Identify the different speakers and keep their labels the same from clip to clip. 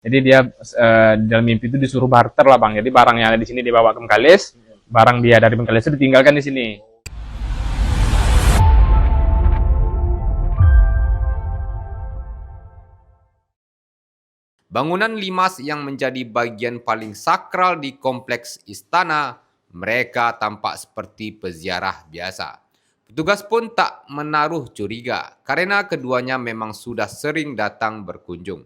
Speaker 1: Jadi dia dalam mimpi itu disuruh barter lah bang. Jadi barang yang ada di sini dibawa ke Bengkalis, barang dia dari Bengkalis itu ditinggalkan di sini.
Speaker 2: Bangunan limas yang menjadi bagian paling sakral di kompleks istana, mereka tampak seperti peziarah biasa. Petugas pun tak menaruh curiga karena keduanya memang sudah sering datang berkunjung.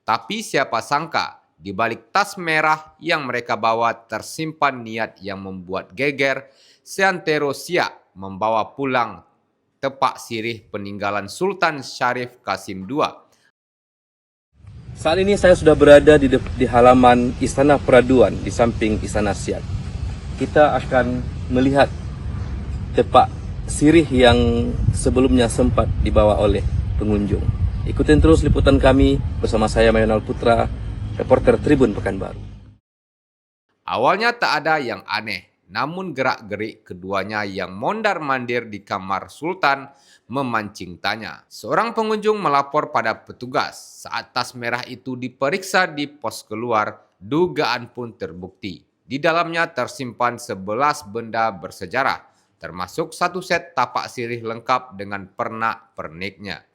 Speaker 2: Tapi siapa sangka di balik tas merah yang mereka bawa tersimpan niat yang membuat geger. Seantero siap membawa pulang tepak sirih peninggalan Sultan Syarif Qasim II.
Speaker 3: Saat ini saya sudah berada di halaman Istana Peraduan di samping Istana Siak. Kita akan melihat tepak sirih yang sebelumnya sempat dibawa oleh pengunjung. Ikutin terus liputan kami bersama saya Mayonal Putra, reporter Tribun Pekanbaru.
Speaker 2: Awalnya tak ada yang aneh, namun gerak-gerik keduanya yang mondar-mandir di kamar Sultan memancing tanya. Seorang pengunjung melapor pada petugas saat tas merah itu diperiksa di pos keluar, dugaan pun terbukti. Di dalamnya tersimpan 11 benda bersejarah, termasuk satu set tapak sirih lengkap dengan pernak-perniknya.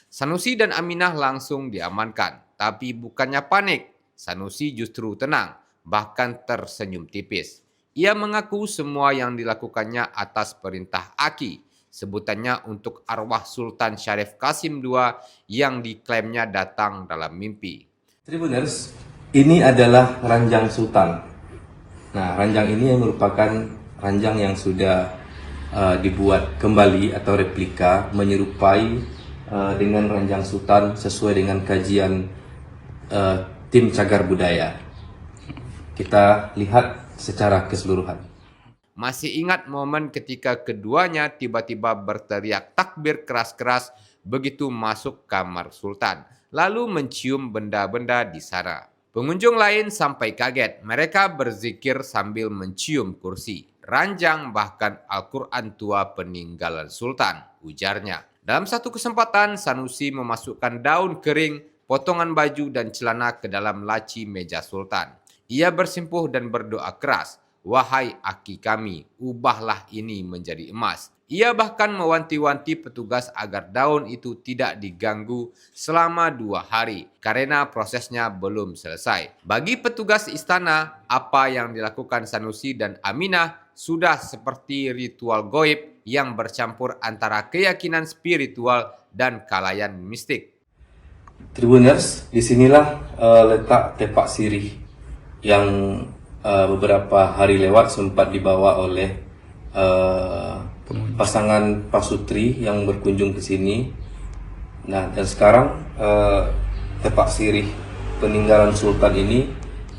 Speaker 2: Sanusi dan Aminah langsung diamankan, tapi bukannya panik. Sanusi justru tenang, bahkan tersenyum tipis. Ia mengaku semua yang dilakukannya atas perintah Aki, sebutannya untuk arwah Sultan Syarif Qasim II yang diklaimnya datang dalam mimpi.
Speaker 3: Tribuners, ini adalah ranjang Sultan. Nah, ranjang ini merupakan ranjang yang sudah dibuat kembali atau replika menyerupai dengan ranjang Sultan sesuai dengan kajian tim cagar budaya. Kita lihat secara keseluruhan.
Speaker 2: Masih ingat momen ketika keduanya tiba-tiba berteriak takbir keras-keras begitu masuk kamar Sultan, lalu mencium benda-benda di sana. Pengunjung lain sampai kaget, mereka berzikir sambil mencium kursi, ranjang bahkan Al-Quran tua peninggalan Sultan, ujarnya. Dalam satu kesempatan, Sanusi memasukkan daun kering, potongan baju dan celana ke dalam laci meja Sultan. Ia bersimpuh dan berdoa keras, "Wahai Aki kami, ubahlah ini menjadi emas." Ia bahkan mewanti-wanti petugas agar daun itu tidak diganggu selama 2 hari karena prosesnya belum selesai. Bagi petugas istana, apa yang dilakukan Sanusi dan Aminah sudah seperti ritual goib yang bercampur antara keyakinan spiritual dan kalayan mistik.
Speaker 3: Tribuners, disinilah letak tepak sirih yang beberapa hari lewat sempat dibawa oleh pasangan pasutri yang berkunjung ke sini. Nah, dan sekarang tepak sirih peninggalan Sultan ini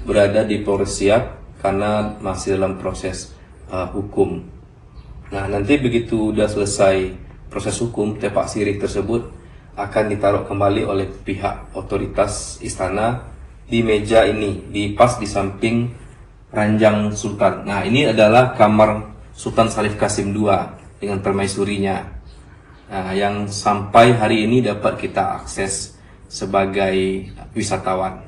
Speaker 3: berada di Polres Siak karena masih dalam proses hukum. Nah, nanti begitu sudah selesai proses hukum, tepak sirih tersebut akan ditaruh kembali oleh pihak otoritas istana di meja ini, pas di samping ranjang Sultan. Nah, ini adalah kamar Sultan Syarif Qasim II dengan permaisurinya. Nah, yang sampai hari ini dapat kita akses sebagai wisatawan.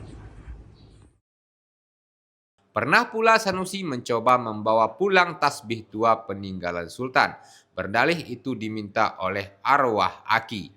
Speaker 2: Pernah pula Sanusi mencoba membawa pulang tasbih tua peninggalan Sultan. Berdalih itu diminta oleh arwah Aki.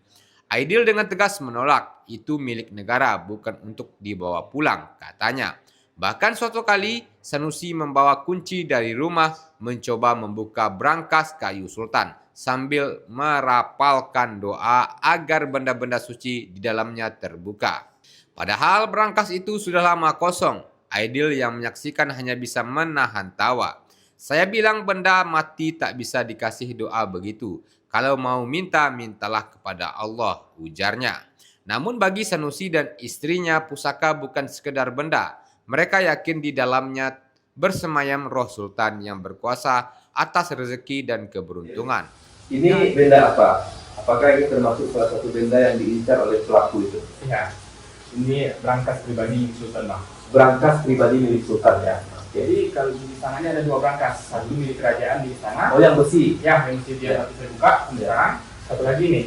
Speaker 2: Aidil dengan tegas menolak, itu milik negara bukan untuk dibawa pulang, katanya. Bahkan suatu kali Sanusi membawa kunci dari rumah mencoba membuka brankas kayu Sultan sambil merapalkan doa agar benda-benda suci di dalamnya terbuka. Padahal brankas itu sudah lama kosong. Aidil yang menyaksikan hanya bisa menahan tawa. Saya bilang benda mati tak bisa dikasih doa begitu. Kalau mau minta, mintalah kepada Allah, ujarnya. Namun bagi Sanusi dan istrinya, pusaka bukan sekedar benda. Mereka yakin di dalamnya bersemayam roh Sultan yang berkuasa atas rezeki dan keberuntungan.
Speaker 3: Ini benda apa? Apakah ini termasuk salah satu benda yang diincar oleh pelaku itu?
Speaker 1: Ya, ini brankas pribadi Sultan bang.
Speaker 3: Brankas pribadi milik Sultan ya.
Speaker 1: Jadi kalau di istananya ada 2 brankas, satu milik kerajaan di istana.
Speaker 3: Oh, yang besi.
Speaker 1: Ya, yang mesti dia satu saya buka, sekarang satu lagi nih.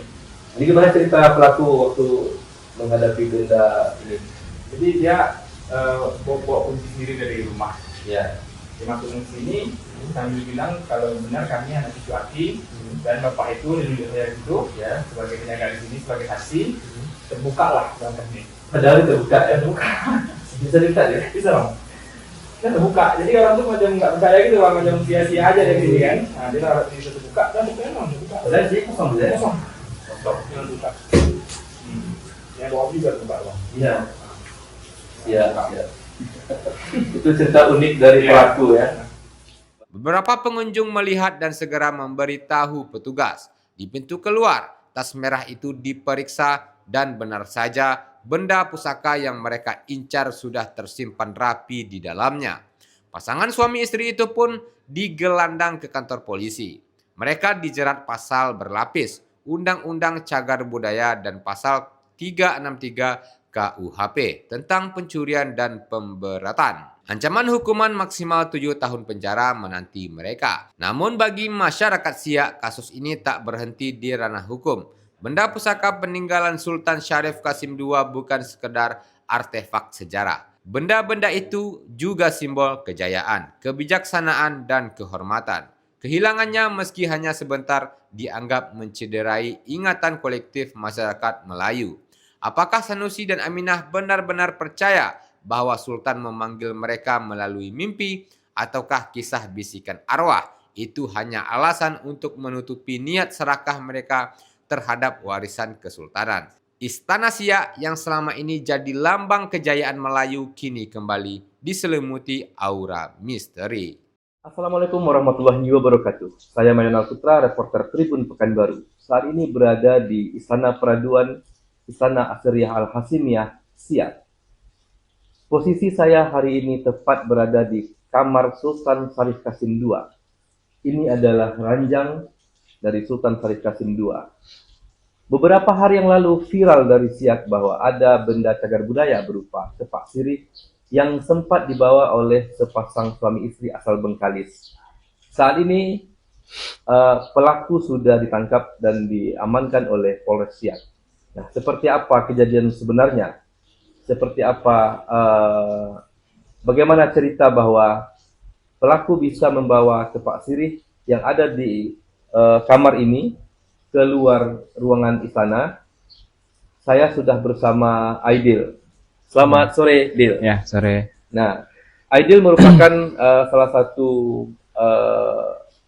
Speaker 3: Ini gimana cerita pelaku waktu menghadapi benda ini?
Speaker 1: Jadi dia bawa kunci sendiri dari rumah.
Speaker 3: Ya.
Speaker 1: Dia masuk ke sini sambil bilang kalau benar kami anak cucu Aki dan bapak itu menunjuk saya itu ya sebagai penjaga di sini sebagai saksi. Terbuka lah berangkatnya.
Speaker 3: Padahal terbuka ya.
Speaker 1: Terbuka.
Speaker 3: Bisa dilihat ya?
Speaker 1: Bisa bang. Kan terbuka. Jadi orang tuh macam nggak percaya gitu bang, macam sia-sia aja dari sini kan. Nah dia taruh di situ terbuka dan bukanya memang terbuka.
Speaker 3: Padahal sih kosong ya.
Speaker 1: Kosong. Kosong. Yang terbuka. Yang bawah juga terbuka bang.
Speaker 3: Iya. Iya. Ya. Itu cerita unik dari pelaku ya.
Speaker 2: Beberapa pengunjung melihat dan segera memberitahu petugas. Di pintu keluar, tas merah itu diperiksa dan benar saja benda pusaka yang mereka incar sudah tersimpan rapi di dalamnya. Pasangan suami istri itu pun digelandang ke kantor polisi. Mereka dijerat pasal berlapis, Undang-Undang Cagar Budaya dan pasal 363 KUHP tentang pencurian dan pemberatan. Ancaman hukuman maksimal 7 tahun penjara menanti mereka. Namun bagi masyarakat Siak, kasus ini tak berhenti di ranah hukum. Benda pusaka peninggalan Sultan Syarif Qasim II bukan sekedar artefak sejarah. Benda-benda itu juga simbol kejayaan, kebijaksanaan, dan kehormatan. Kehilangannya meski hanya sebentar dianggap mencederai ingatan kolektif masyarakat Melayu. Apakah Sanusi dan Aminah benar-benar percaya bahwa Sultan memanggil mereka melalui mimpi, ataukah kisah bisikan arwah itu hanya alasan untuk menutupi niat serakah mereka terhadap warisan kesultanan? Istana Siak yang selama ini jadi lambang kejayaan Melayu kini kembali diselimuti aura misteri.
Speaker 3: Assalamualaikum warahmatullahi wabarakatuh. Saya Mayonal Putra, reporter Tribun Pekanbaru. Saat ini berada di Istana Peraduan Istana Asiriyah Al-Hasimiyah, Siak. Posisi saya hari ini tepat berada di kamar Sultan Syarif Qasim II. Ini adalah ranjang dari Sultan Syarif Qasim II. Beberapa hari yang lalu viral dari Siak bahwa ada benda cagar budaya berupa tepak sirih yang sempat dibawa oleh sepasang suami istri asal Bengkalis. Saat ini pelaku sudah ditangkap dan diamankan oleh Polres Siak. Nah, seperti apa kejadian sebenarnya? Seperti apa, bagaimana cerita bahwa pelaku bisa membawa tepak sirih yang ada di kamar ini keluar ruangan istana? Saya sudah bersama Aidil. Selamat sore, Dil.
Speaker 1: Ya, sore.
Speaker 3: Nah, Aidil merupakan salah satu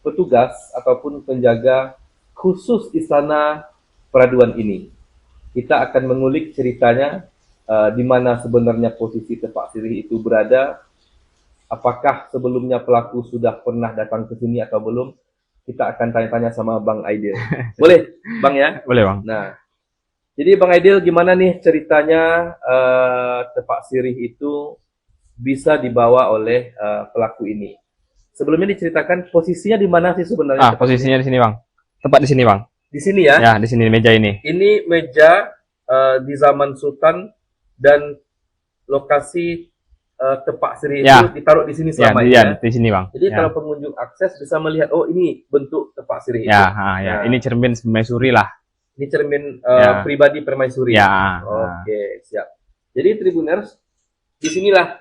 Speaker 3: petugas ataupun penjaga khusus Istana Peraduan ini. Kita akan mengulik ceritanya, di mana sebenarnya posisi tepak sirih itu berada. Apakah sebelumnya pelaku sudah pernah datang ke sini atau belum? Kita akan tanya-tanya sama Bang Aidil. Boleh, Bang ya?
Speaker 1: Boleh bang.
Speaker 3: Nah, jadi Bang Aidil, gimana nih ceritanya tepak sirih itu bisa dibawa oleh pelaku ini? Sebelumnya diceritakan posisinya di mana sih sebenarnya?
Speaker 1: Posisinya di sini bang. Tepat di sini bang.
Speaker 3: Di sini ya?
Speaker 1: Ya, di sini meja ini.
Speaker 3: Ini meja di zaman Sultan dan lokasi tepak sirih
Speaker 1: Ya.
Speaker 3: itu ditaruh di sini
Speaker 1: Ya,
Speaker 3: selama ini.
Speaker 1: iya, di sini bang.
Speaker 3: Jadi
Speaker 1: Ya.
Speaker 3: kalau pengunjung akses bisa melihat, oh ini bentuk tepak sirih
Speaker 1: Ya,
Speaker 3: itu.
Speaker 1: ya.
Speaker 3: Nah.
Speaker 1: Ini cermin permaisuri lah.
Speaker 3: Ini cermin
Speaker 1: Ya.
Speaker 3: pribadi permaisuri.
Speaker 1: Ya.
Speaker 3: Oke, siap. Jadi Tribuners, disinilah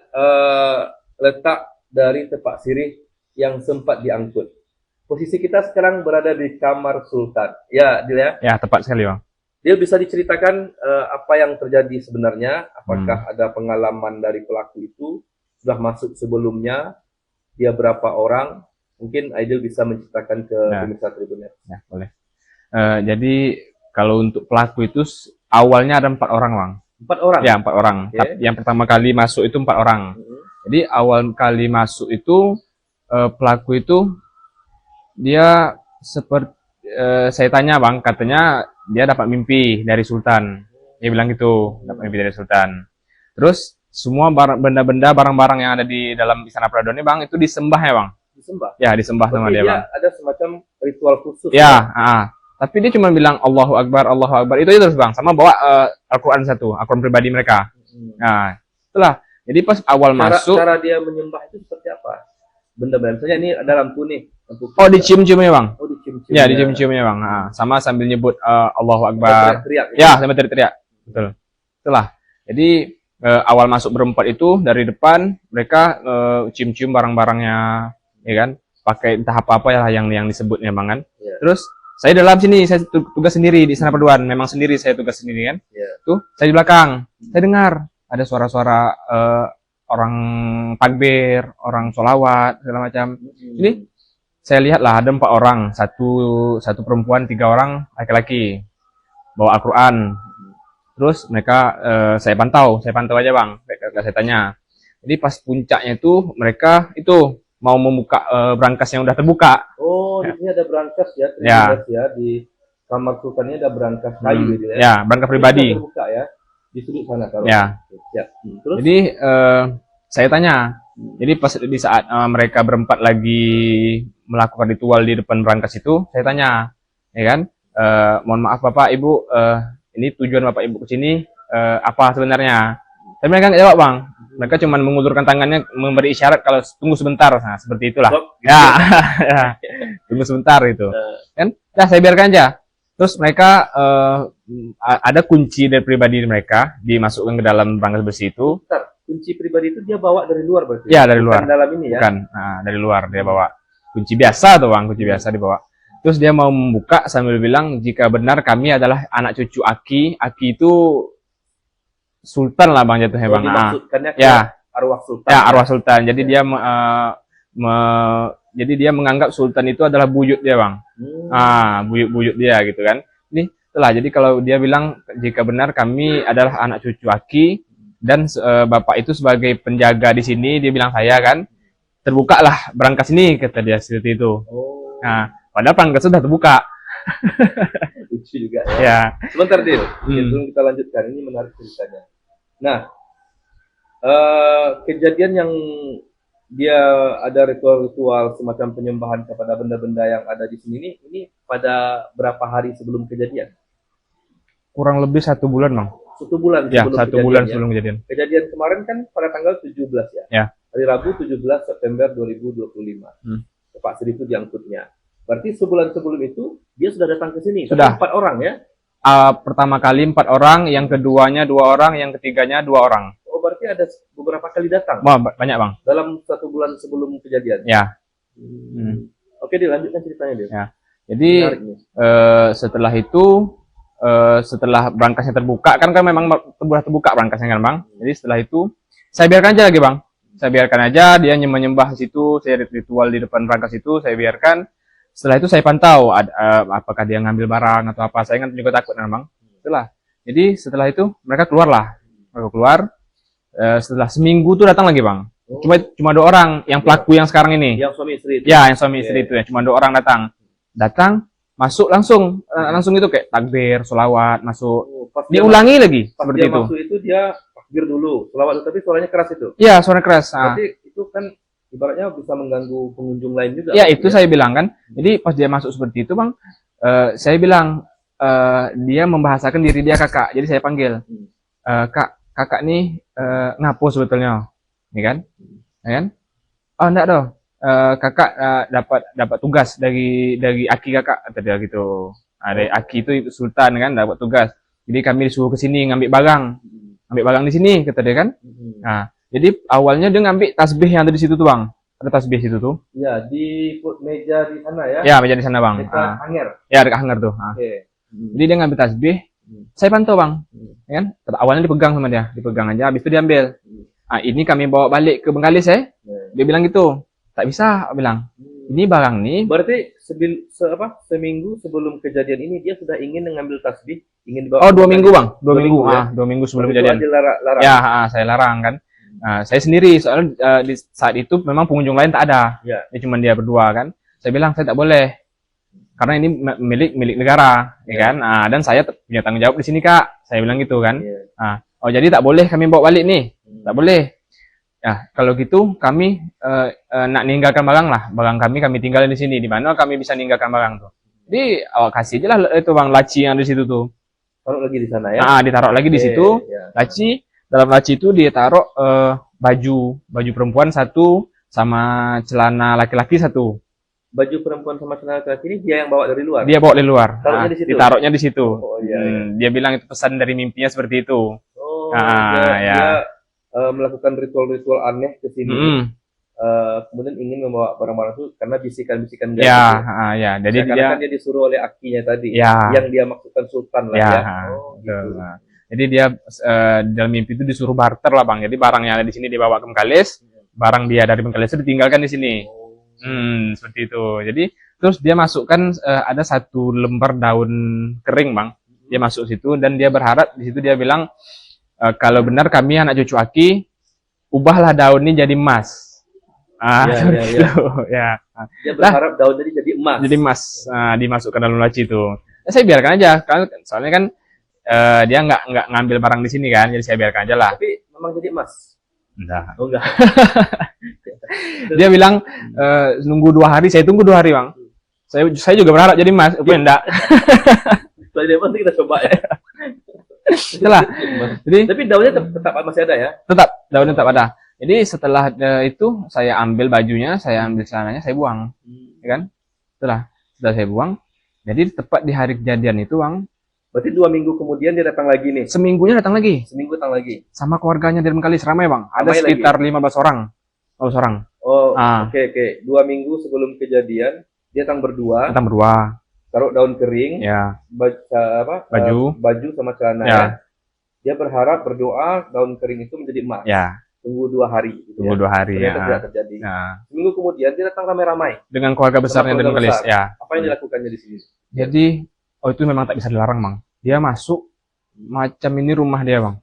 Speaker 3: letak dari tepak sirih yang sempat diangkut. Posisi kita sekarang berada di kamar Sultan. Ya, Dil ya.
Speaker 1: Ya, tepat sekali bang.
Speaker 3: Dia bisa diceritakan apa yang terjadi sebenarnya? Apakah ada pengalaman dari pelaku itu? Sudah masuk sebelumnya? Dia berapa orang? Mungkin Aidil bisa menceritakan ke pemirsa Tribuners.
Speaker 1: Ya, boleh. Jadi kalau untuk pelaku itu awalnya ada 4 orang bang.
Speaker 3: 4 orang?
Speaker 1: Ya, 4 orang.
Speaker 3: Oke.
Speaker 1: Yang pertama kali masuk itu 4 orang. Jadi awal kali masuk itu pelaku itu dia seperti saya tanya bang, katanya dia dapat mimpi dari Sultan. Dia bilang gitu, dapat mimpi dari Sultan. Terus semua benda-benda, barang-barang yang ada di dalam Istana Peraduan ini bang, itu disembah ya bang?
Speaker 3: Disembah?
Speaker 1: Ya, disembah sama dia bang.
Speaker 3: Ada semacam ritual khusus.
Speaker 1: Ya, tapi dia cuma bilang Allahu Akbar, Allahu Akbar. Itu terus bang, sama bawa Al-Quran satu, Al-Quran pribadi mereka. Nah, itulah. Jadi pas awal masuk.
Speaker 3: Cara dia menyembah itu seperti apa? Benda-benda. Misalnya ini ada lampu nih. Lampu
Speaker 1: Oh, dicium-ciumnya bang.
Speaker 3: Oh, dicium-cium.
Speaker 1: Ya, dicium-ciumnya bang. Sama sambil nyebut Allahu Akbar.
Speaker 3: Teriak-teriak.
Speaker 1: Ya, sambil teriak-teriak. Betul. Itulah. Jadi awal masuk berempat itu dari depan mereka cium-cium barang-barangnya, ya kan? Pakai entah apa-apa ya yang disebutnya bang kan.
Speaker 4: Iya.
Speaker 1: Terus saya dalam sini, saya tugas sendiri di sana perduan, memang sendiri saya tugas sendiri kan.
Speaker 4: Iya.
Speaker 1: Tuh saya di belakang, saya dengar ada suara-suara orang takbir, orang sholawat segala macam. Ini saya lihat lah ada 4 orang, satu perempuan, 3 orang laki-laki bawa Al-Quran. Terus mereka saya pantau aja bang, gak saya tanya. Jadi pas puncaknya itu mereka itu mau membuka brankas yang udah terbuka.
Speaker 4: Oh, di sini ada brankas ya,
Speaker 1: Ya.
Speaker 4: ya di kamar sultannya ada brankas kayu gitu ya.
Speaker 1: Ya, brankas pribadi.
Speaker 4: Ini terbuka ya di sudut sana kalau.
Speaker 1: Ya.
Speaker 4: Siap. Terus
Speaker 1: Jadi saya tanya. Jadi pas di saat mereka berempat lagi melakukan ritual di depan brankas itu, saya tanya, ya kan? Mohon maaf Bapak, Ibu, ini tujuan Bapak Ibu ke sini apa sebenarnya? Tapi mereka nggak jawab bang. Mereka cuma mengulurkan tangannya, memberi isyarat kalau tunggu sebentar, nah seperti itulah.
Speaker 4: Stop.
Speaker 1: Ya, ya. Tunggu sebentar itu. Kan? Ya saya biarkan aja. Terus mereka ada kunci dari pribadi mereka dimasukkan ke dalam brankas besi itu.
Speaker 4: Bentar, kunci pribadi itu dia bawa dari luar berarti?
Speaker 1: Ya dari luar.
Speaker 4: Bukan dalam ini ya?
Speaker 1: Bukan, nah, dari luar dia bawa kunci biasa tuh bang, kunci biasa dibawa. Terus dia mau membuka sambil bilang jika benar kami adalah anak cucu Aki. Aki itu sultan lah bang jatuhnya bang.
Speaker 4: Dimaksudkannya ke
Speaker 1: Ya,
Speaker 4: arwah sultan.
Speaker 1: ya arwah sultan. Jadi dia jadi dia menganggap sultan itu adalah buyut dia bang. Buyut dia gitu kan. Ini telah. Jadi kalau dia bilang jika benar kami adalah anak cucu Aki dan bapak itu sebagai penjaga di sini, dia bilang saya kan. Terbukalah brankas ini kata dia seperti itu.
Speaker 4: Oh.
Speaker 1: Nah, padahal brankas sudah terbuka.
Speaker 4: Lucu juga ya.
Speaker 1: Ya.
Speaker 4: Sebentar Dil,
Speaker 1: Hmm.
Speaker 4: sebelum kita lanjutkan ini menarik ceritanya. Nah, kejadian yang dia ada ritual-ritual semacam penyembahan kepada benda-benda yang ada di sini ini pada berapa hari sebelum kejadian?
Speaker 1: Kurang lebih 1 bulan bang.
Speaker 4: 1 bulan
Speaker 1: Ya,
Speaker 4: sebelum
Speaker 1: 1 bulan
Speaker 4: ya?
Speaker 1: sebelum kejadian.
Speaker 4: Kejadian kemarin kan pada tanggal 17 ya.
Speaker 1: Ya.
Speaker 4: Hari Rabu 17 September 2025. Pak Sri itu diangkutnya. Berarti sebulan sebelum itu dia sudah datang ke sini.
Speaker 1: Sudah.
Speaker 4: 4 orang ya.
Speaker 1: Pertama kali 4 orang, yang keduanya 2 orang, yang ketiganya 2 orang.
Speaker 4: Oh, berarti ada beberapa kali datang
Speaker 1: Wah, banyak bang.
Speaker 4: dalam 1 bulan sebelum kejadian.
Speaker 1: Ya.
Speaker 4: Oke, dilanjutkan ceritanya dia.
Speaker 1: Ya. Jadi
Speaker 4: Menarik nih.
Speaker 1: setelah itu setelah brankasnya terbuka kan memang sudah terbuka brankasnya kan bang. Jadi setelah itu saya biarkan aja lagi bang. Saya biarkan aja dia menyembah di situ, saya ritual di depan brankas itu, saya biarkan. Setelah itu saya pantau apakah dia ngambil barang atau apa. Saya kan juga takut kan bang. Setelah itu mereka keluar. Setelah seminggu tuh datang lagi bang. Cuma 2 orang yang pelaku yang sekarang ini.
Speaker 4: Yang suami istri itu.
Speaker 1: Ya, yang suami istri itu ya. Cuma 2 orang datang, masuk langsung itu kayak takbir, sholawat, masuk.
Speaker 4: Oh, pas
Speaker 1: Diulangi lagi
Speaker 4: pas
Speaker 1: seperti
Speaker 4: dia
Speaker 1: itu.
Speaker 4: masuk itu dia takbir dulu, selawat dulu, tapi suaranya keras itu.
Speaker 1: Iya, suara keras.
Speaker 4: Berarti itu kan ibaratnya bisa mengganggu pengunjung lain juga.
Speaker 1: Ya, itu saya bilang kan. Jadi pas dia masuk seperti itu, Bang, saya bilang dia membahasakan diri dia kakak. Jadi saya panggil. Kakak nih ngapo sebetulnya. Ini kan? Ya kan? Oh, enggak dong. Kakak dapat tugas dari Aki kakak kata dia gitu. Dari Aki itu sultan kan dapat tugas. Jadi kami disuruh ke sini ngambil barang di sini kata dia kan. Nah, jadi awalnya dia ngambil tasbih yang ada di situ tuh bang. Ada tasbih situ tuh.
Speaker 4: Ya, di meja di sana ya.
Speaker 1: Ya meja di sana bang.
Speaker 4: Dekat hanger.
Speaker 1: Ya dekat hanger tuh.
Speaker 4: Oke.
Speaker 1: Jadi dia ngambil tasbih. Saya pantau bang. Ya kan? Awalnya dipegang sama dia, dipegang aja. Habis itu diambil. Ini kami bawa balik ke Bengkalis ya. Dia bilang gitu. Tak bisa, bilang. Ini barang nih.
Speaker 4: Berarti seminggu sebelum kejadian ini dia sudah ingin mengambil tasbih, ingin dibawa.
Speaker 1: Oh 2 minggu bang. 2 minggu.
Speaker 4: ya?
Speaker 1: 2 minggu sebelum
Speaker 4: Itu
Speaker 1: kejadian.
Speaker 4: larang.
Speaker 1: Ya, saya larang kan. Saya sendiri soalnya di saat itu memang pengunjung lain tak ada.
Speaker 4: Ya.
Speaker 1: Ini cuma dia berdua kan. Saya bilang saya tak boleh. Karena ini milik negara, ya kan? Dan saya punya tanggung jawab di sini, Kak. Saya bilang gitu kan.
Speaker 4: Ya.
Speaker 1: Oh, jadi tak boleh kami bawa balik nih. Tak boleh. Ya, kalau gitu kami nak meninggalkan barang lah. Barang kami tinggalin di sini. Di mana kami bisa meninggalkan barang tuh. Jadi kasih aja lah itu bang laci yang ada di situ tuh.
Speaker 4: Taruh lagi di sana ya.
Speaker 1: Ditaruh lagi di situ.
Speaker 4: Ya.
Speaker 1: Laci, dalam laci itu dia taruh baju perempuan 1 sama celana laki-laki 1.
Speaker 4: Baju perempuan sama celana laki-laki ini dia yang bawa dari luar.
Speaker 1: Dia bawa dari luar.
Speaker 4: Taruhnya di situ?
Speaker 1: Ditaruhnya di situ.
Speaker 4: Oh iya.
Speaker 1: Dia bilang itu pesan dari mimpinya seperti itu.
Speaker 4: Oh, Oh,
Speaker 1: Ah, ya.
Speaker 4: dia melakukan ritual-ritual aneh ke sini.
Speaker 1: Mm-mm.
Speaker 4: Kemudian ingin membawa barang-barang itu karena bisikan-bisikan gaib
Speaker 1: Ya,
Speaker 4: itu.
Speaker 1: ya. Jadi dia,
Speaker 4: Seakan-akan dia disuruh oleh akinya tadi,
Speaker 1: ya,
Speaker 4: yang dia maksudkan sultan lah
Speaker 1: ya.
Speaker 4: ya.
Speaker 1: Betul.
Speaker 4: Oh, gitu.
Speaker 1: Nah, jadi dia dalam mimpi itu disuruh barter lah bang. Jadi barang yang ada di sini dibawa ke Bengkalis, barang dia dari Bengkalis itu ditinggalkan di sini. Seperti itu. Jadi terus dia masukkan ada satu lembar daun kering bang. Dia masuk situ dan dia berharap di situ dia bilang kalau benar kami anak cucu Aki, ubahlah daun ini jadi emas.
Speaker 4: Ya.
Speaker 1: Ya.
Speaker 4: Dia berharap daun jadi emas.
Speaker 1: Jadi emas dimasukkan dalam laci itu. Ya, saya biarkan aja, soalnya kan dia nggak ngambil barang di sini kan, jadi saya biarkan aja lah.
Speaker 4: Tapi memang jadi emas.
Speaker 1: Enggak.
Speaker 4: Oh enggak.
Speaker 1: Dia bilang nunggu 2 hari, saya tunggu 2 hari bang. Saya juga berharap jadi emas, enggak.
Speaker 4: Setelah dia emas kita coba ya.
Speaker 1: Setelah, jadi
Speaker 4: Tapi daunnya tetap masih ada ya.
Speaker 1: tetap daunnya tetap ada. Jadi setelah itu saya ambil bajunya, saya ambil celananya, saya buang, ya kan? Setelah saya buang, jadi tepat di hari kejadian itu bang.
Speaker 4: Berarti 2 minggu kemudian dia datang lagi nih.
Speaker 1: Seminggunya datang lagi.
Speaker 4: Seminggu datang lagi.
Speaker 1: Sama keluarganya dari Bengkalis, ramai bang. Ada
Speaker 4: Ramai
Speaker 1: sekitar 15 orang. 15 orang.
Speaker 4: Oh,
Speaker 1: Ah.
Speaker 4: oke. 2 minggu sebelum kejadian dia datang berdua,
Speaker 1: Datang berdua.
Speaker 4: taruh daun kering,
Speaker 1: Ya.
Speaker 4: baju sama celana.
Speaker 1: Ya.
Speaker 4: Dia berharap berdoa daun kering itu menjadi emas.
Speaker 1: Ya.
Speaker 4: Tunggu 2 hari. Gitu
Speaker 1: Tunggu 2 hari.
Speaker 4: Ternyata
Speaker 1: Ya.
Speaker 4: tidak terjadi.
Speaker 1: Nah,
Speaker 4: Seminggu kemudian dia datang ramai-ramai.
Speaker 1: dengan keluarga besarnya
Speaker 4: Sama
Speaker 1: dari
Speaker 4: keluarga
Speaker 1: Bengkalis.
Speaker 4: besar.
Speaker 1: Ya.
Speaker 4: Apa yang dilakukannya di sini?
Speaker 1: Jadi, itu memang tak bisa dilarang bang. Dia masuk macam ini rumah dia bang.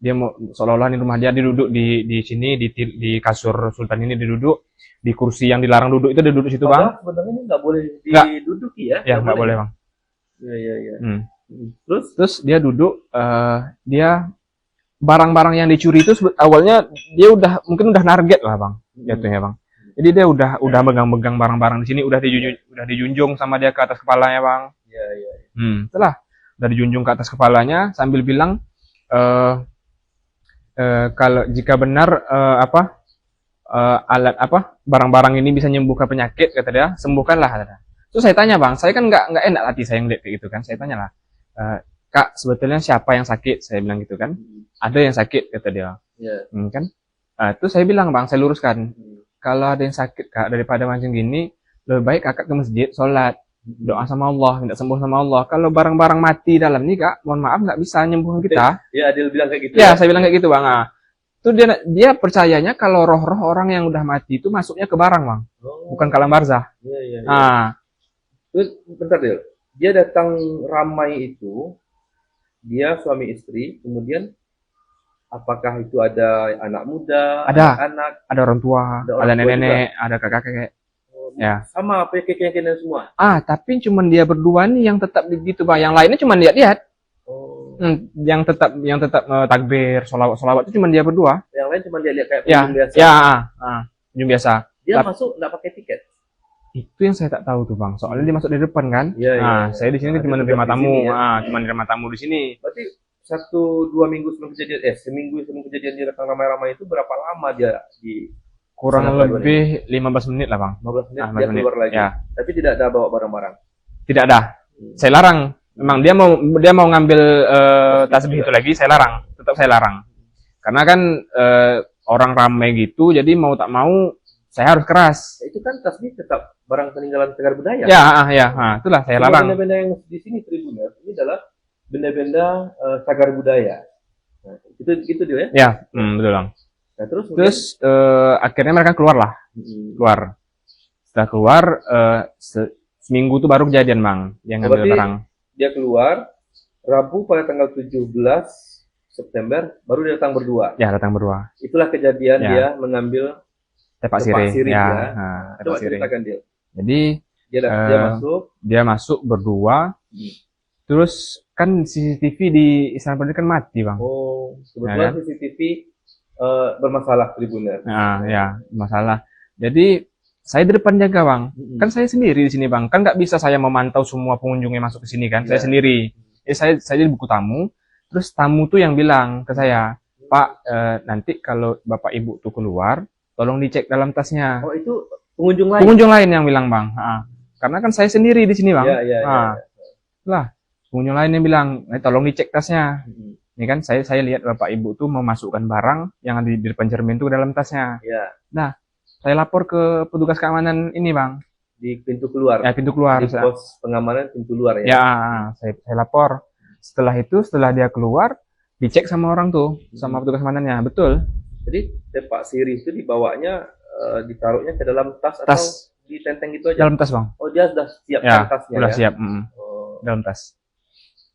Speaker 1: Dia mau seolah-olah ini rumah dia, dia duduk di sini di kasur sultan ini, diduduk di kursi yang dilarang duduk itu, dia duduk situ bang.
Speaker 4: Padahal sebenarnya ini nggak boleh
Speaker 1: Nggak.
Speaker 4: diduduki ya?
Speaker 1: Ya nggak boleh bang.
Speaker 4: Iya.
Speaker 1: Hmm.
Speaker 4: Terus?
Speaker 1: Dia duduk, dia barang-barang yang dicuri itu awalnya dia mungkin udah target lah bang, jatuhnya bang. Jadi dia udah megang-megang barang-barang di sini, udah dijunjung sama dia ke atas kepalanya bang.
Speaker 4: Iya.
Speaker 1: Setelah udah dijunjung ke atas kepalanya sambil bilang kalau jika benar alat barang-barang ini bisa menyembuhkan penyakit, kata dia, sembuhkanlah, kata dia. Terus saya tanya bang, saya kan nggak enak hati saya ngeliat kayak gitu kan, saya tanya lah, Kak sebetulnya siapa yang sakit, saya bilang gitu kan. Ada yang sakit, kata dia.
Speaker 4: Iya.
Speaker 1: Kan. Terus saya bilang bang, saya luruskan, kalau ada yang sakit kak, daripada macam gini, lebih baik kakak ke masjid, sholat, doa sama Allah, minta sembuh sama Allah. Kalau barang-barang mati dalam ini kak, mohon maaf nggak bisa nyembuhin kita.
Speaker 4: Ya, Adil bilang kayak gitu.
Speaker 1: Ya, saya bilang kayak gitu bang. Itu dia percayanya kalau roh-roh orang yang udah mati itu masuknya ke barang bang, bukan ke alam barzah.
Speaker 4: Iya. Terus bentar Dil, dia datang ramai itu, dia suami istri, kemudian apakah itu ada anak muda,
Speaker 1: Ada.
Speaker 4: anak,
Speaker 1: Ada orang tua,
Speaker 4: Ada orang
Speaker 1: ada
Speaker 4: tua
Speaker 1: nenek-nenek, ada kakak-kakek. Ya.
Speaker 4: sama apa kekayaan semua?
Speaker 1: Tapi cuman dia berdua nih yang tetap begitu bang, yang lainnya cuman lihat-lihat.
Speaker 4: Oh.
Speaker 1: Yang tetap takbir, solawat itu cuman dia berdua.
Speaker 4: Yang lain cuma dia lihat kayak
Speaker 1: Ya,
Speaker 4: pengunjung biasa.
Speaker 1: pengunjung biasa.
Speaker 4: Dia masuk nggak pakai tiket.
Speaker 1: Itu yang saya tak tahu tuh bang. Soalnya dia masuk dari depan kan.
Speaker 4: Iya.
Speaker 1: Saya di sini cuma
Speaker 4: Ada
Speaker 1: nerima
Speaker 4: tugas di
Speaker 1: tamu.
Speaker 4: sini, ya.
Speaker 1: Cuma nerima tamu di sini.
Speaker 4: Berarti 1-2 minggu sebelum kejadian, seminggu sebelum kejadian dia datang ramai-ramai itu berapa lama dia di
Speaker 1: Kurang
Speaker 4: sana
Speaker 1: lebih 15 menit lah bang.
Speaker 4: 15 menit
Speaker 1: 15
Speaker 4: dia
Speaker 1: menit.
Speaker 4: keluar lagi.
Speaker 1: Ya.
Speaker 4: Tapi tidak ada bawa barang-barang.
Speaker 1: Tidak ada. Saya larang. Memang dia mau ngambil tasbih itu lagi, saya larang. Tetap saya larang. Karena kan orang ramai gitu, jadi mau tak mau saya harus keras.
Speaker 4: Itu kan tasbih tetap barang peninggalan cagar budaya.
Speaker 1: Itulah saya
Speaker 4: Semua
Speaker 1: larang.
Speaker 4: benda-benda yang di sini Tribuners ini adalah benda-benda cagar budaya. Nah, itu dia ya.
Speaker 1: Ya, betul bang.
Speaker 4: Nah,
Speaker 1: Terus akhirnya mereka keluar lah, keluar. Setelah keluar seminggu tuh baru kejadian bang, yang ngambil
Speaker 4: berarti
Speaker 1: barang.
Speaker 4: dia keluar Rabu pada tanggal 17 September baru dia datang berdua.
Speaker 1: Ya datang berdua.
Speaker 4: Itulah kejadian
Speaker 1: Ya.
Speaker 4: dia mengambil
Speaker 1: Tepak
Speaker 4: tepak
Speaker 1: sirih.
Speaker 4: sirih, ya.
Speaker 1: Tepak
Speaker 4: Coba
Speaker 1: sirih.
Speaker 4: ceritakan dia.
Speaker 1: Jadi
Speaker 4: Dia masuk.
Speaker 1: masuk berdua. Terus kan CCTV di Istana Perdana kan mati bang.
Speaker 4: Oh, kebetulan
Speaker 1: Ya,
Speaker 4: CCTV bermasalah Tribuner.
Speaker 1: Ya masalah. Jadi saya di depan jaga bang. Kan saya sendiri di sini bang. Kan nggak bisa saya memantau semua pengunjung yang masuk ke sini kan.
Speaker 4: Ya.
Speaker 1: Saya sendiri. Jadi saya jadi buku tamu. Terus tamu tuh yang bilang ke saya, Pak, nanti kalau bapak ibu tuh keluar, tolong dicek dalam tasnya.
Speaker 4: Oh, itu pengunjung lain.
Speaker 1: Pengunjung lain yang bilang bang. Karena kan saya sendiri di sini bang.
Speaker 4: Ya.
Speaker 1: Lah, pengunjung lain yang bilang, tolong dicek tasnya. Ini kan saya lihat bapak ibu tuh memasukkan barang yang di depan cermin tuh ke dalam tasnya.
Speaker 4: Ya,
Speaker 1: Nah, saya lapor ke petugas keamanan ini bang,
Speaker 4: di pintu keluar.
Speaker 1: ya pintu keluar.
Speaker 4: Di pos pengamanan pintu luar ya.
Speaker 1: Ya, saya lapor. Setelah itu, setelah dia keluar, dicek sama orang tuh, sama petugas keamanannya. Betul,
Speaker 4: Jadi tepak sirih itu dibawanya ditaruhnya ke dalam tas atau
Speaker 1: tas
Speaker 4: ditenteng gitu aja.
Speaker 1: dalam tas bang.
Speaker 4: Oh, dia sudah siapkan
Speaker 1: Ya,
Speaker 4: tasnya
Speaker 1: udah
Speaker 4: ya.
Speaker 1: siap,
Speaker 4: Oh,
Speaker 1: dalam tas.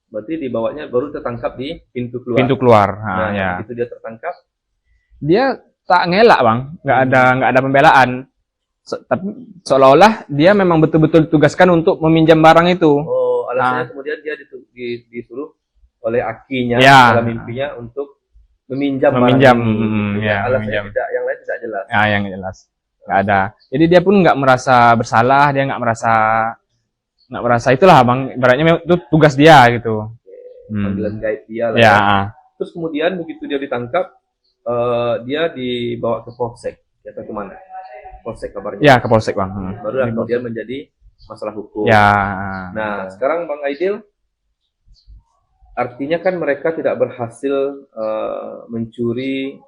Speaker 4: berarti dibawanya baru tertangkap di pintu keluar.
Speaker 1: Pintu keluar,
Speaker 4: Nah,
Speaker 1: ya.
Speaker 4: itu dia tertangkap.
Speaker 1: Dia tak ngelak bang, nggak ada pembelaan. Tapi seolah-olah dia memang betul-betul ditugaskan untuk meminjam barang itu.
Speaker 4: Oh, alasannya kemudian dia disuruh oleh akinya
Speaker 1: Ya.
Speaker 4: dalam mimpinya untuk meminjam
Speaker 1: Meminjam,
Speaker 4: barang ini.
Speaker 1: ya,
Speaker 4: Alasannya
Speaker 1: meminjam.
Speaker 4: tidak, yang lain tidak jelas.
Speaker 1: Ya, yang jelas nggak ada. Jadi dia pun nggak merasa bersalah, dia nggak merasa itulah bang. Ibaratnya itu tugas dia gitu.
Speaker 4: Panggilan gaib dia lah.
Speaker 1: Ya,
Speaker 4: Terus kemudian begitu dia ditangkap, dia dibawa ke polsek atau kemana? Polsek kabarnya.
Speaker 1: ya ke polsek bang.
Speaker 4: Baru kemudian menjadi masalah hukum.
Speaker 1: Ya.
Speaker 4: Nah, sekarang Bang Aidil, artinya kan mereka tidak berhasil mencuri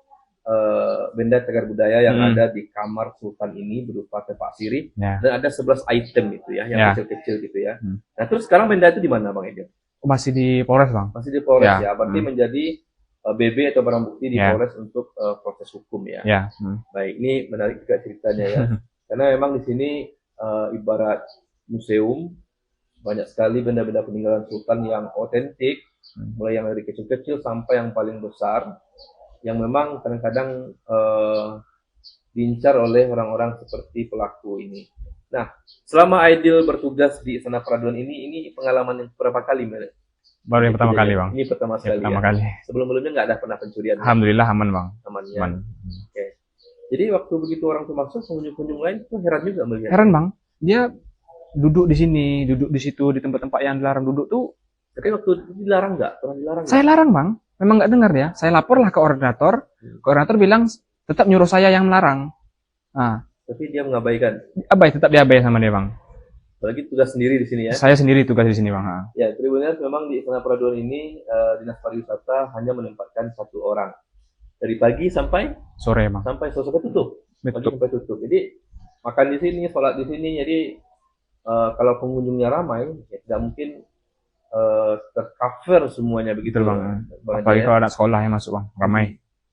Speaker 4: benda cagar budaya yang ada di kamar Sultan ini berupa tepak sirih,
Speaker 1: Ya.
Speaker 4: dan ada 11 item itu ya, yang
Speaker 1: Ya.
Speaker 4: kecil-kecil gitu ya. Nah, terus sekarang benda itu di mana Bang Aidil?
Speaker 1: Masih di Polres bang.
Speaker 4: Masih di Polres
Speaker 1: Ya.
Speaker 4: ya, berarti menjadi BB atau barang bukti di
Speaker 1: Ya.
Speaker 4: Polres untuk proses hukum ya.
Speaker 1: Ya.
Speaker 4: Baik, ini menarik juga ceritanya ya. Karena memang di sini ibarat museum, banyak sekali benda-benda peninggalan Sultan yang otentik, mulai yang dari kecil-kecil sampai yang paling besar, yang memang kadang-kadang diincar oleh orang-orang seperti pelaku ini. Nah, selama Aidil bertugas di Istana Peraduan ini pengalaman yang berapa kali, Mel?
Speaker 1: Baru yang pertama kali bang.
Speaker 4: Ini pertama
Speaker 1: Yang
Speaker 4: sekali
Speaker 1: pertama
Speaker 4: ya.
Speaker 1: kali.
Speaker 4: Sebelum-sebelumnya nggak ada pernah pencurian.
Speaker 1: Alhamdulillah aman bang.
Speaker 4: Aman ya.
Speaker 1: Aman.
Speaker 4: Oke. Jadi waktu begitu orang itu masuk, pengunjung-pengunjung lain tuh heran juga melihat.
Speaker 1: Heran bang, dia duduk di sini, duduk di situ, di tempat-tempat yang dilarang duduk tuh.
Speaker 4: Tapi waktu itu dilarang nggak? Pernah dilarang nggak?
Speaker 1: Saya larang bang, memang nggak dengar ya. Saya laporlah ke koordinator. Koordinator bilang tetap nyuruh saya yang melarang. Nah,
Speaker 4: Tapi dia mengabaikan.
Speaker 1: abai tetap diabai sama dia bang.
Speaker 4: Apalagi tugas sendiri di sini ya.
Speaker 1: Saya sendiri tugas di sini bang.
Speaker 4: Ya, Tribuners memang di Istana Peraduan ini Dinas Pariwisata hanya menempatkan 1 orang. Dari pagi sampai
Speaker 1: Sore bang.
Speaker 4: sore tutup. Pagi
Speaker 1: Betul.
Speaker 4: sampai tutup. Jadi makan di sini, sholat di sini. Jadi kalau pengunjungnya ramai, ya tidak mungkin tercover semuanya begitu.
Speaker 1: Betul bang.
Speaker 4: Bang
Speaker 1: Apalagi
Speaker 4: Ajay,
Speaker 1: kalau anak sekolah yang masuk bang, ramai.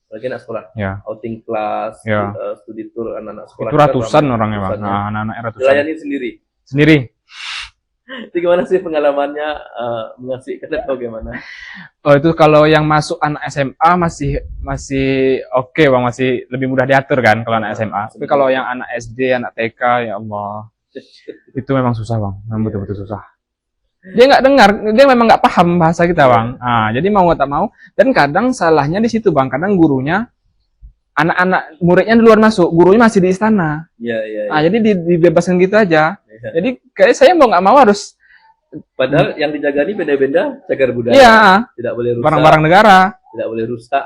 Speaker 4: apalagi anak sekolah.
Speaker 1: Ya.
Speaker 4: Outing kelas,
Speaker 1: Ya.
Speaker 4: studi tour anak-anak sekolah.
Speaker 1: Itu
Speaker 4: kan
Speaker 1: ratusan
Speaker 4: ramai,
Speaker 1: orangnya bang.
Speaker 4: ratusan ya.
Speaker 1: Nah, anak-anak ratusan.
Speaker 4: Dilayani sendiri.
Speaker 1: Sendiri.
Speaker 4: Itu gimana sih pengalamannya mengasihkan atau gimana?
Speaker 1: Oh itu kalau yang masuk anak SMA masih oke bang, masih lebih mudah diatur kan kalau anak SMA. Tapi kalau yang anak SD, anak TK, ya Allah, itu memang susah bang, memang betul-betul susah. Dia nggak dengar, dia memang nggak paham bahasa kita bang. Nah, jadi mau nggak tak mau, dan kadang salahnya di situ bang. Kadang gurunya, anak-anak muridnya di luar masuk, gurunya masih di istana.
Speaker 4: Iya, iya.
Speaker 1: Nah, jadi dibebaskan gitu aja.
Speaker 4: Iya.
Speaker 1: Jadi kayak saya mau nggak mau harus,
Speaker 4: Padahal yang dijaga ini benda-benda cagar budaya.
Speaker 1: iya,
Speaker 4: Tidak boleh rusak,
Speaker 1: barang-barang negara.
Speaker 4: tidak boleh rusak.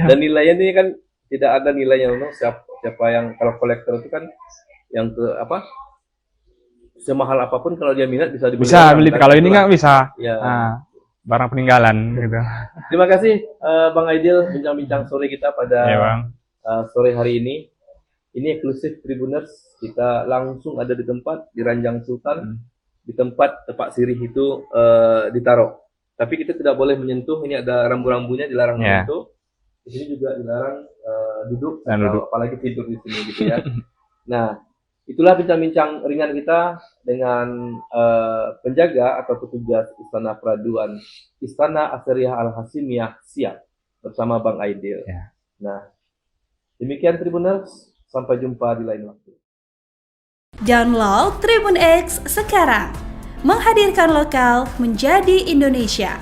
Speaker 4: Dan nilainya ini kan tidak ada nilainya, no? Siapa yang kalau kolektor itu kan yang semahal apapun kalau dia minat bisa dibeli.
Speaker 1: Bisa
Speaker 4: orang,
Speaker 1: beli,
Speaker 4: kan?
Speaker 1: kalau ini nggak bisa.
Speaker 4: Ya.
Speaker 1: Nah, barang peninggalan gitu.
Speaker 4: Terima kasih Bang Aidil bincang-bincang sore kita pada
Speaker 1: Iya bang.
Speaker 4: sore hari ini. Ini eksklusif Tribuners, kita langsung ada di tempat di Ranjang Sultan, di tempat tepak sirih itu ditaruh. Tapi kita tidak boleh menyentuh, ini ada rambu-rambunya, dilarang
Speaker 1: Ya.
Speaker 4: menyentuh. Di sini juga dilarang duduk,
Speaker 1: Dan
Speaker 4: atau
Speaker 1: duduk.
Speaker 4: apalagi tidur di sini gitu ya. Nah, itulah bincang-bincang ringan kita dengan penjaga atau petugas Istana Peraduan Istana Asriah Al-Hasimiyah Siak bersama Bang Aidil.
Speaker 1: Ya.
Speaker 4: Nah, demikian Tribuners, sampai jumpa di lain waktu.
Speaker 5: Download Tribun X sekarang, menghadirkan lokal menjadi Indonesia.